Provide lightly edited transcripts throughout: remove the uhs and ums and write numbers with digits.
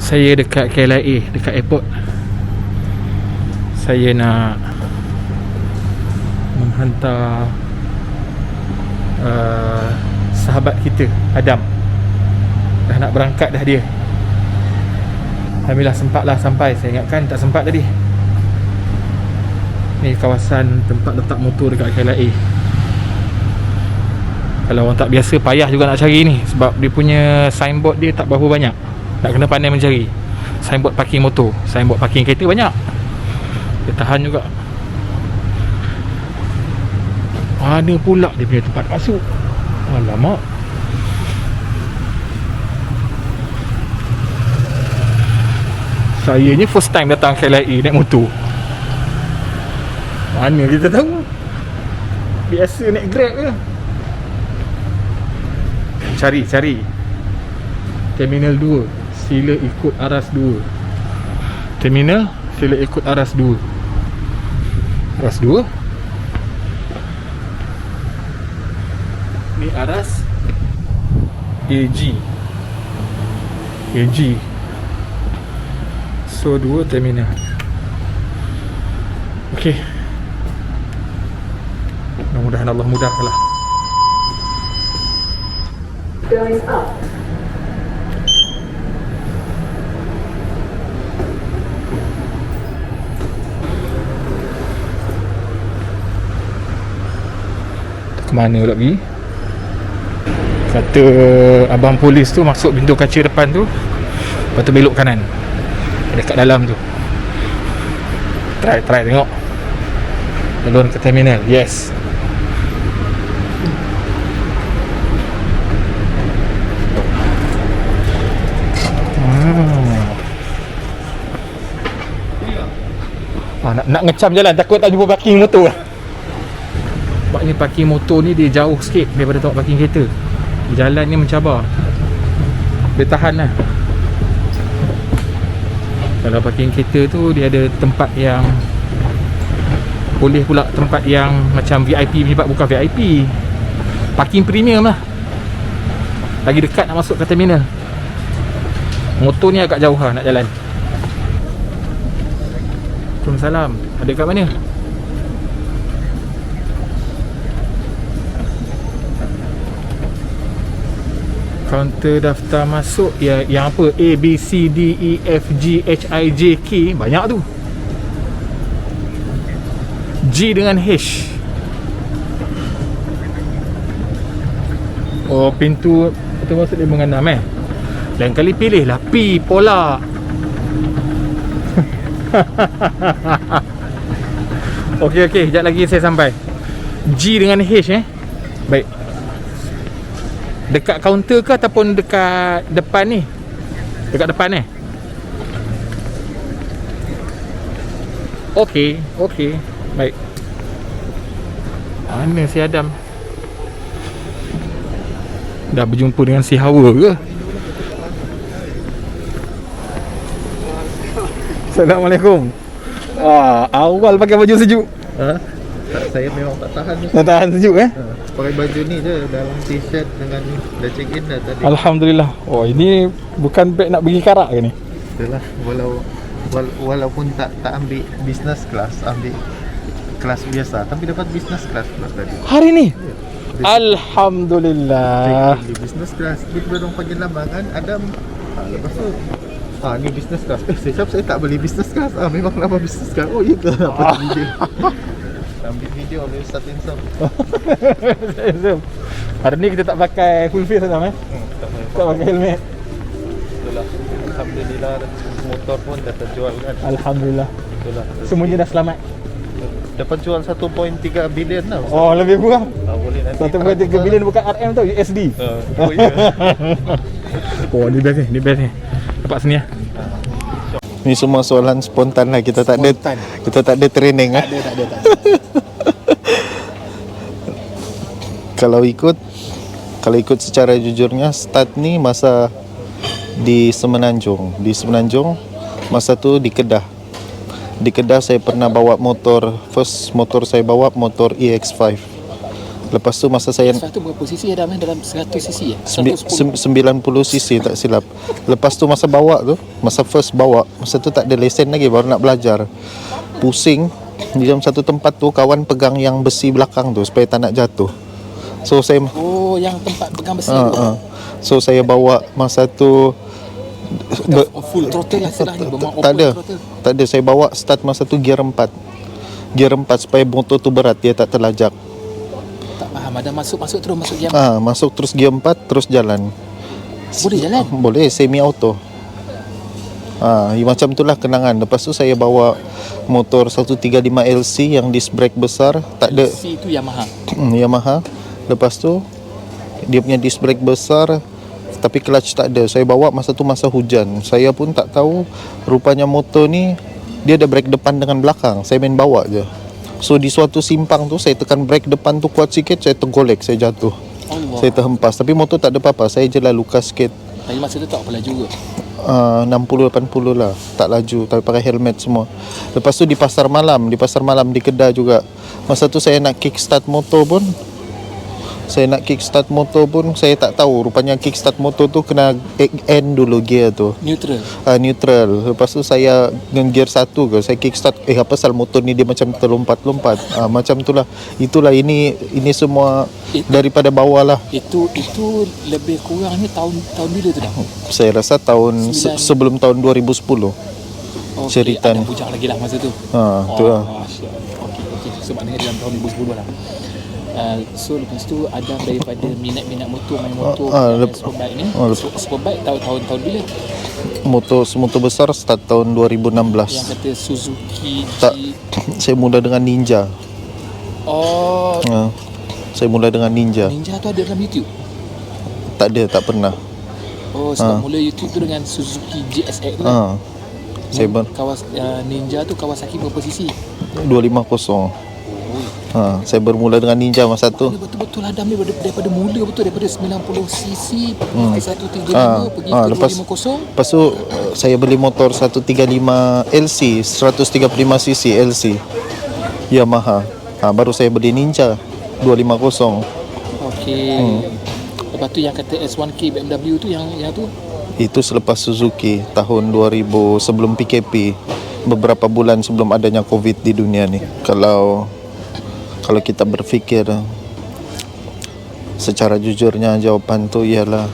Saya dekat KLIA, dekat airport. Saya nak menghantar sahabat kita, Adam. Dah nak berangkat dah dia. Alhamdulillah sempatlah sampai. Saya ingatkan tak sempat tadi. Ni kawasan tempat letak motor dekat KLIA. Kalau orang tak biasa, payah juga nak cari ni. Sebab dia punya signboard dia tak berapa banyak. Nak kena pandai mencari. Signboard parking motor, signboard parking kereta banyak. Dia tahan juga. Mana pula dia punya tempat masuk? Alamak. Saya ni first time datang KLIA naik motor. Mana kita tahu? Biasa naik Grab je. Cari Terminal 2, sila ikut aras 2. Terminal, sila ikut aras 2. Aras 2. Ni aras AG. So 2 terminal. Okey. Mudah-mudahan Allah mudahkanlah. Going up. Ke mana pula pergi? Kata abang polis tu masuk pintu kaca depan tu, lepas tu belok kanan. Dekat dalam tu. Try tengok. Turun ke terminal. Yes. Nak ngecam jalan, takut tak jumpa parking motor. Sebab ni parking motor ni dia jauh sikit daripada tempat parking kereta. Jalan ni mencabar. Dia tahan lah. Kalau parking kereta tu dia ada tempat yang boleh pula, tempat yang macam VIP punya, bukan VIP, parking premium lah. Lagi dekat nak masuk ke terminal. Motor ni agak jauh lah nak jalan. Waalaikumsalam. Ada kat mana? Kaunter daftar masuk ya, yang apa? A, B, C, D, E, F, G, H, I, J, K. Banyak tu. G dengan H. Oh, pintu itu masuk 5 dengan 6 Lain kali pilih lah P, pola. Okey, sekejap lagi saya sampai. G dengan H Baik. Dekat kaunter ke ataupun dekat depan ni? Dekat depan Okey. Baik. Mana si Adam? Dah berjumpa dengan si Hawa ke? Assalamualaikum. Awal pakai baju sejuk. Saya memang tak tahan ni. Tak tahan sejuk Pakai baju ni je, dalam t-shirt dengan ni. Dah check in dah tadi. Alhamdulillah. Oh, ini bukan beg nak pergi Karak ke ni? Itulah, walaupun tak ambil business class, ambil kelas biasa, tapi dapat business class pula tadi. Hari ni? Alhamdulillah. Check in di business class. Kita dorong panggil labangan Adam. Lepas tu ni business class. Saya tak beli business class. Memang nama business class. Oh, iya ke? Apa video? Ambil video, ambil starting sound. Hari ni kita tak pakai full face Adam tak pakai helmet. Itulah. Alhamdulillah, motor pun dah terjual kan. Alhamdulillah. Itulah. Semuanya dah selamat. Dapat jual 1.3 bilion lah. Oh, lebih kurang. Boleh nanti 1.3 bilion bukan RM tau, USD. Oh ya. Oh, ni best ni. Dapat sini Ni semua soalan spontan lah. Kita tak ada training Tak ada. Kalau ikut secara jujurnya, start ni masa di Semenanjung. Masa tu di Kedah. Di Kedah saya pernah bawa motor. First motor saya bawa motor EX5. Lepas tu masa saya 100 berapa cc ada dalam 100 cc ya? 90 cc tak silap. Lepas tu masa bawa tu, masa first bawa, masa tu tak ada lesen lagi, baru nak belajar. Pusing di dalam satu tempat tu, kawan pegang yang besi belakang tu supaya tak nak jatuh. So saya Oh, yang tempat pegang besi. So saya bawa masa tu Full throttle lah istilahnya. tak ada. Tak ada, saya bawa start masa tu gear 4. Gear 4 supaya motor tu berat, dia tak terlajak. Tak faham. Ada masuk terus masuk jam. Masuk terus gear 4 terus jalan. Boleh jalan? Boleh, semi auto. Macam itulah kenangan. Lepas tu saya bawa motor 135 LC yang disc brake besar, tak ada. LC itu Yamaha. Yamaha. Lepas tu dia punya disc brake besar tapi clutch tak ada. Saya bawa masa tu masa hujan. Saya pun tak tahu rupanya motor ni dia ada brake depan dengan belakang. Saya main bawa je. So di suatu simpang tu saya tekan brake depan tu kuat sikit, saya tergolek, saya jatuh. Allah. Saya terhempas. Tapi motor tak ada apa-apa. Saya je lah luka sikit. Tapi masa tu tak apa laju ke? 60-80 lah. Tak laju, tapi pakai helmet semua. Lepas tu di pasar malam di Kedah juga. Masa tu saya nak kickstart motor pun saya tak tahu. Rupanya kickstart motor tu kena end dulu gear tu. Neutral. Neutral. Lepas tu saya dengan gear 1 ke, saya kickstart, apa pasal motor ni dia macam terlompat-lompat. Macam itulah. Itulah ini semua daripada bawah lah. Itu lebih kurangnya tahun bila tu dah? Saya rasa sebelum tahun 2010. Cerita ada ni. bujang lagi lah masa tu. Tu lah. Okey. So maknanya dalam tahun 2010 lah. So lepas tu ada daripada minat motor, main motor, Superbike ni. Superbike tahun bila? Motor besar start tahun 2016. Yang kata Suzuki Tak, saya mula dengan Ninja. Oh, Saya mula dengan Ninja. Ninja tu ada dalam YouTube? Tak ada, tak pernah. Oh, sebab mula YouTube tu dengan Suzuki GSX tu kan? Saya Ninja tu Kawasaki berapa cc? 250. Saya bermula dengan Ninja masa tu. Betul-betul ada daripada mula betul, daripada 90cc ke 135 pergi ke 250. Lepas tu saya beli motor 135 LC, 135cc LC Yamaha. Baru saya beli Ninja 250. Okey. Lepas tu yang kata S1K BMW tu yang tu? Itu selepas Suzuki tahun 2000, sebelum PKP, beberapa bulan sebelum adanya COVID di dunia ni. Kalau kita berfikir secara jujurnya, jawapan tu ialah,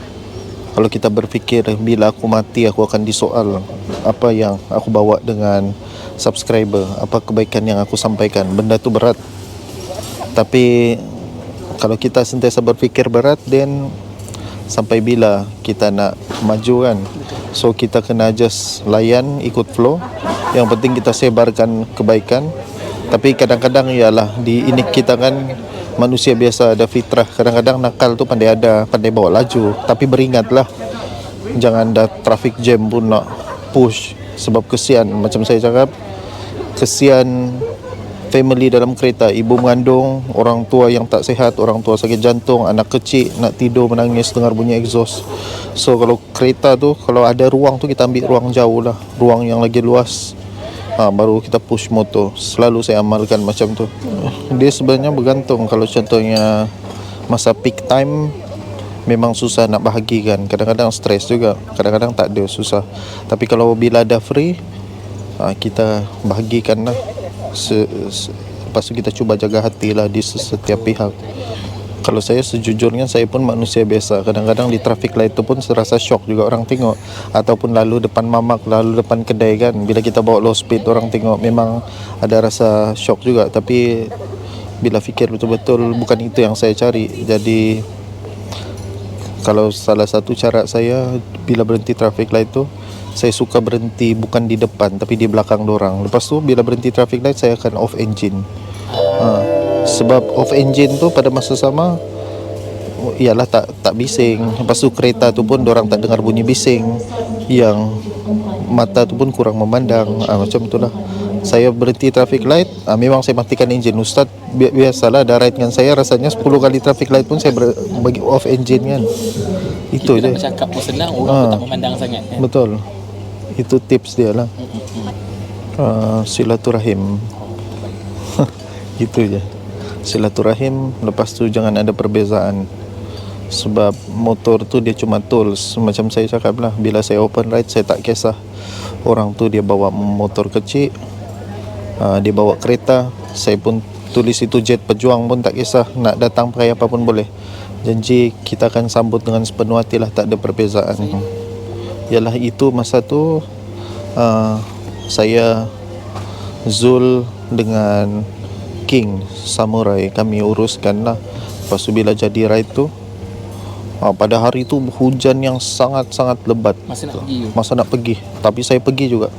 kalau kita berfikir bila aku mati aku akan disoal apa yang aku bawa dengan subscriber, apa kebaikan yang aku sampaikan. Benda tu berat. Tapi kalau kita sentiasa berfikir berat, then sampai bila kita nak maju kan? So kita kena just layan, ikut flow. Yang penting kita sebarkan kebaikan. Tapi kadang-kadang ialah ini kita kan manusia biasa, ada fitrah. Kadang-kadang nakal tu pandai bawa laju. Tapi beringatlah, jangan ada traffic jam pun nak push. Sebab kesian, macam saya cakap, kesian family dalam kereta. Ibu mengandung, orang tua yang tak sihat, orang tua sakit jantung, anak kecil nak tidur menangis dengar bunyi exhaust. So kalau kereta tu, kalau ada ruang tu, kita ambil ruang jauh lah, ruang yang lagi luas. Baru kita push motor. Selalu saya amalkan macam tu. Dia sebenarnya bergantung. Kalau contohnya masa peak time, memang susah nak bahagikan. Kadang-kadang stres juga, kadang-kadang tak ada, susah. Tapi kalau bila ada free, kita bahagikan lah. Lepas tu kita cuba jaga hati lah di setiap pihak. Kalau saya sejujurnya, saya pun manusia biasa. Kadang-kadang di traffic light tu pun serasa shock juga orang tengok. Ataupun lalu depan mamak, lalu depan kedai kan, bila kita bawa low speed, orang tengok, memang ada rasa shock juga. Tapi bila fikir betul-betul, bukan itu yang saya cari. Jadi kalau salah satu cara saya bila berhenti traffic light tu, saya suka berhenti bukan di depan tapi di belakang dorang. Lepas tu bila berhenti traffic light, saya akan off engine. Sebab off engine tu pada masa sama ialah tak bising. Lepas tu kereta tu pun dorang tak dengar bunyi bising, yang mata tu pun kurang memandang. Macam itulah. Saya berhenti traffic light, memang saya matikan engine. Ustaz biasalah dah ride dengan saya, rasanya 10 kali traffic light pun saya bagi off engine kan. Itu kita je. Kita nak bercakap pun senang, orang pun tak memandang sangat kan? Betul. Itu tips dia lah. Silaturahim. Gitu je. silaturahim, lepas tu jangan ada perbezaan. Sebab motor tu dia cuma tools. Macam saya cakap lah, bila saya open ride saya tak kisah orang tu dia bawa motor kecil, dia bawa kereta, saya pun tulis itu jet pejuang pun tak kisah, nak datang pakai apa pun boleh. Janji kita akan sambut dengan sepenuh hati lah, tak ada perbezaan. Yalah itu masa tu saya, Zul dengan King Samurai kami uruskan lah. Lepas tu bila jadi ride tu, pada hari tu hujan yang sangat-sangat lebat. Masa nak pergi. Tapi saya pergi juga.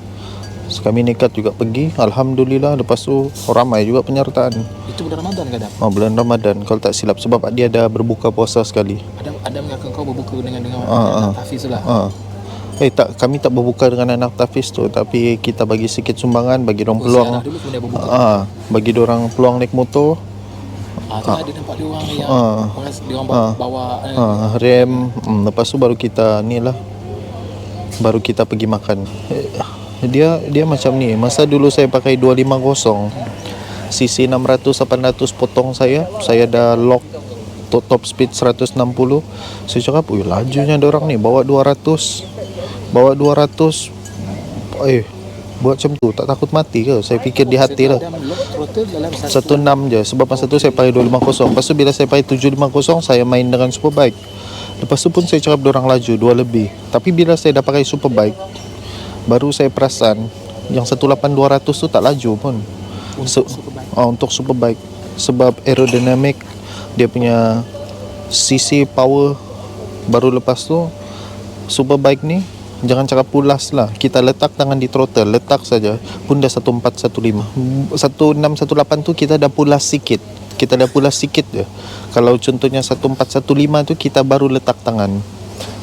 Kami nekat juga pergi. Alhamdulillah. Lepas tu ramai juga penyertaan. Itu bulan Ramadan ke Adam? Bulan Ramadan kalau tak silap. Sebab dia ada berbuka puasa sekali. Adam mengaku kau berbuka dengan Hafiz lah. Tak, kami tak berbuka dengan anak Hafiz tu, tapi kita bagi sikit sumbangan, bagi dorang peluang. Bagi dorang peluang naik motor. Ada nampak dia orang yang dia orang bawa rem. Lepas tu baru kita ni lah, baru kita pergi makan. Dia macam ni. Masa dulu saya pakai 250 cc 600-800 potong saya dah lock top speed 160. Saya cakap, lajunya dorang ni bawa 200 buat macam tu, tak takut mati ke? Saya fikir di hati lah 16 je. Sebab masa tu saya pakai 250. Lepas tu bila saya pakai 750, saya main dengan superbike. Lepas tu pun saya cakap dorang laju 2 lebih. Tapi bila saya dah pakai superbike, baru saya perasan yang 18200 tu tak laju pun untuk superbike. Sebab aerodynamic, dia punya CC power. Baru lepas tu superbike ni jangan cakap pulas lah, kita letak tangan di throttle, letak saja pun dah 1415. 1618 tu kita dah pulas sikit. Je. Kalau contohnya 1415 tu kita baru letak tangan.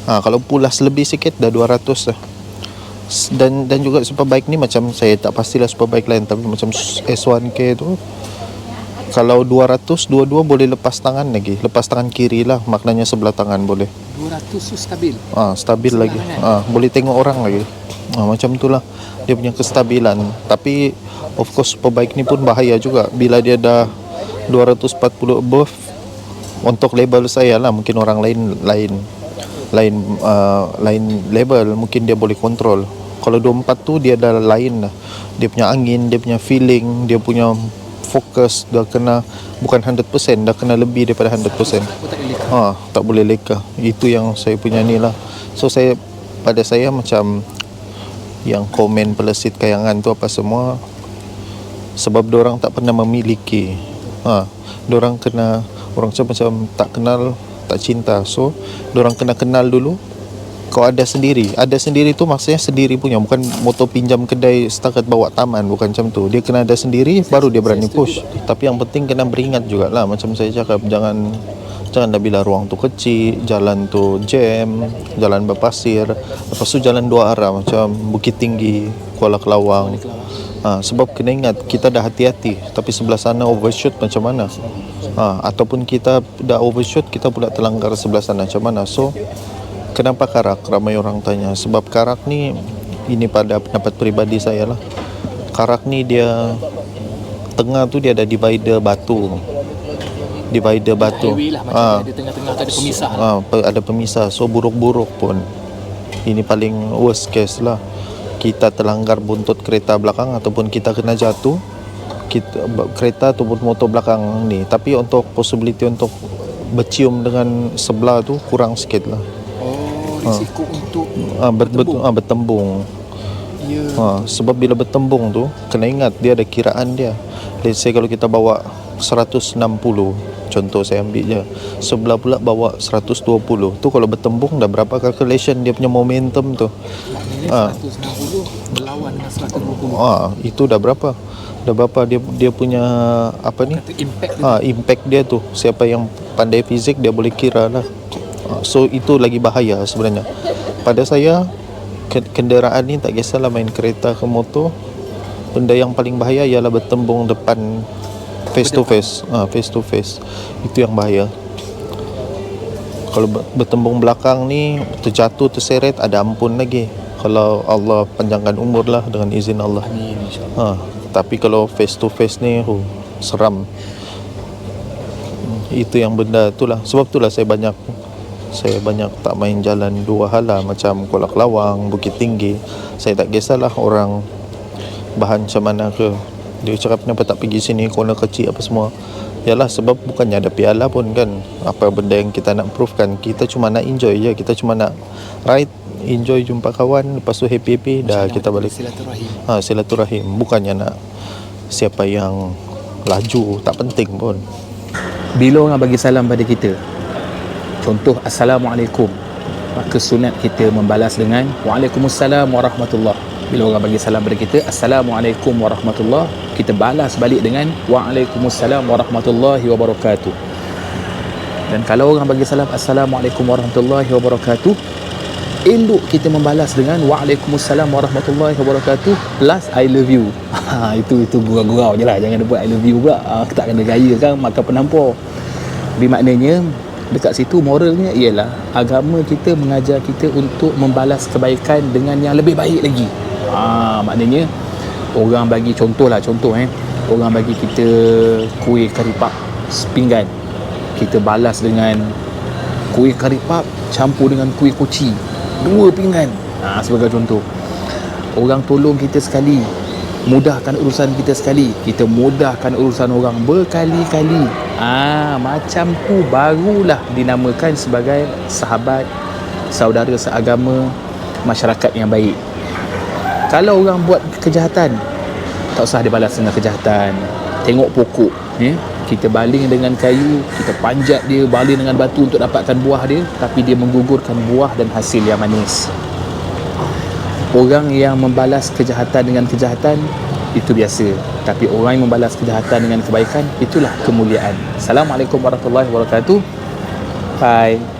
Kalau pulas lebih sikit dah 200 lah. Dan juga superbike ni macam saya tak pastilah superbike lain, tapi macam S1K tu kalau 200 dua-dua boleh lepas tangan lagi, lepas tangan kiri lah, maknanya sebelah tangan boleh. 200 tu stabil. Stabil lagi. Boleh tengok orang lagi. Macam itulah dia punya kestabilan. Tapi of course superbike ni pun bahaya juga bila dia dah 240 above. Untuk label saya lah, mungkin orang lain label, mungkin dia boleh kontrol. Kalau 24 tu dia dah lain lah. Dia punya angin, dia punya feeling, dia punya fokus dah kena bukan 100%, dah kena lebih daripada 100%. Tak boleh leka. Itu yang saya punya ni lah. So pada saya macam yang komen pelesit kayangan tu apa semua, sebab dorang tak pernah memiliki. Dorang kena, orang macam tak kenal, tak cinta. So dorang kena kenal dulu. Kau ada sendiri tu maksudnya sendiri punya, bukan motor pinjam kedai setakat bawa taman, bukan macam tu. Dia kena ada sendiri baru dia berani push. Tapi yang penting kena beringat jugalah, macam saya cakap, jangan dah bila ruang tu kecil, jalan tu jam, jalan berpasir, lepas tu jalan dua arah macam Bukit Tinggi, Kuala Kelawang. Sebab kena ingat kita dah hati-hati, tapi sebelah sana overshoot macam mana? Ataupun kita dah overshoot, kita pula terlanggar sebelah sana macam mana? So kenapa karak? Ramai orang tanya. Sebab karak ni, ini pada pendapat peribadi saya lah, karak ni dia tengah tu dia ada divider batu. Highway lah, macam ada tengah-tengah tu ada pemisah. Ada pemisah. So buruk-buruk pun, ini paling worst case lah, kita terlanggar buntut kereta belakang ataupun kita kena jatuh, kereta ataupun motor belakang ni. Tapi untuk possibility untuk bercium dengan sebelah tu kurang sikit lah. Risiko untuk bertembung. Sebab bila bertembung tu kena ingat dia ada kiraan dia. Let's say kalau kita bawa 160, contoh saya ambil je, sebelah pula bawa 120, tu kalau bertembung dah berapa calculation dia punya momentum tu. 160 berlawan dengan 120. Itu dah berapa dia punya apa ni, impact dia tu. Siapa yang pandai fizik dia boleh kira lah. So itu lagi bahaya sebenarnya. Pada saya kenderaan ni tak kisahlah main kereta ke motor, benda yang paling bahaya ialah bertembung depan, face to face. Itu yang bahaya. Kalau bertembung belakang ni terjatuh, terseret, ada ampun lagi. Kalau Allah panjangkan umur lah dengan izin Allah. Amin, insyaAllah. Tapi kalau face to face ni seram. Itu yang benda itulah. Sebab itulah saya banyak tak main jalan dua hala macam Kuala Kelawang, Bukit Tinggi. Saya tak kisahlah orang bahan macam mana ke. Dia cakap kenapa tak pergi sini, corner kecil apa semua. Yalah, sebab bukannya ada piala pun kan. Apa benda yang kita nak prove kan. Kita cuma nak enjoy je. Kita cuma nak ride, enjoy, jumpa kawan, lepas tu happy-happy, dah kita balik. Silaturahim. Bukannya nak siapa yang laju, tak penting pun. Bila orang bagi salam pada kita, contoh Assalamualaikum, maka sunat kita membalas dengan Waalaikumsalam warahmatullahi. Bila orang bagi salam pada kita Assalamualaikum warahmatullahi, kita balas balik dengan Waalaikumsalam warahmatullahi wabarakatuh. Dan kalau orang bagi salam Assalamualaikum warahmatullahi wabarakatuh, elok kita membalas dengan Waalaikumsalam warahmatullahi wabarakatuh plus I love you. Itu gurau-gurau je lah, jangan buat I love you pula. Tak kena gaya kan, maka penampar. Maknanya dekat situ moralnya ialah agama kita mengajar kita untuk membalas kebaikan dengan yang lebih baik lagi. Maknanya orang bagi contoh, orang bagi kita kuih karipap sepinggan, kita balas dengan kuih karipap campur dengan kuih koci 2 pinggan. Sebagai contoh. Orang tolong kita sekali, mudahkan urusan kita sekali, kita mudahkan urusan orang berkali-kali. Macam tu barulah dinamakan sebagai sahabat, saudara seagama, masyarakat yang baik. Kalau orang buat kejahatan, tak usah dibalas dengan kejahatan. Tengok pokok, kita baling dengan kayu, kita panjat dia, baling dengan batu untuk dapatkan buah dia, tapi dia menggugurkan buah dan hasil yang manis. Orang yang membalas kejahatan dengan kejahatan, itu biasa. Tapi orang yang membalas kejahatan dengan kebaikan, itulah kemuliaan. Assalamualaikum warahmatullahi wabarakatuh. Bye.